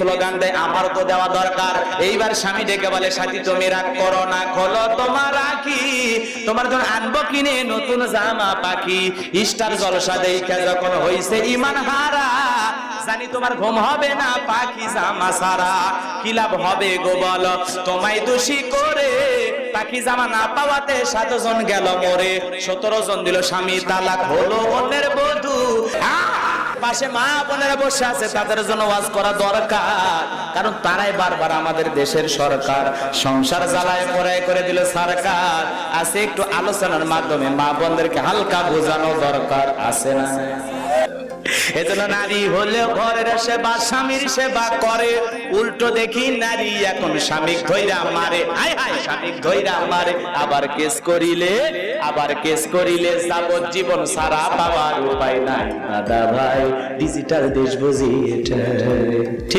Slogan দেয়, আমার তো দেওয়া দরকার। এইবার স্বামী ডেকে বলে, সাথী তুমি রাগ করো না, খোলো তোমার রাখি, তোমার জন্য আনবো কিনে নতুন জামা পাখি। স্টার জলসা দেখা যখন হইছে ইমান হারা, জানি তোমার ঘুম হবে না পাখি জামা সারা। কি লাভ হবে গো বলো তোমায় দোষী করে, পাখি জামা না পাওয়াতে 7 জন গেল মরে, 17 জন দিল স্বামী তালাক, হলো অন্যের বধূ। পাশে মা বোনেরা বসে আছে, তাদের জন্য ওয়াজ করা দরকার, কারণ তারাই বারবার আমাদের দেশের সরকার সংসার জ্বালায় পড়ায় করে দিল সরকার। আছে একটু আলোচনার মাধ্যমে মা বোনদেরকে হালকা বোঝানো দরকার, আছে না? এজন্য নারী হলে ঘরের সেবা, স্বামীর সেবা করে। উল্টো দেখি নারী এখন স্বামী ধইরা মারে, হায় হায় স্বামী ধইরা মারে। আবার কেস করিলে যাবজ্জীবন সারা পাওয়ার উপায় নাই। দাদা ভাই ডিজিটাল দেশ বুঝি এটা।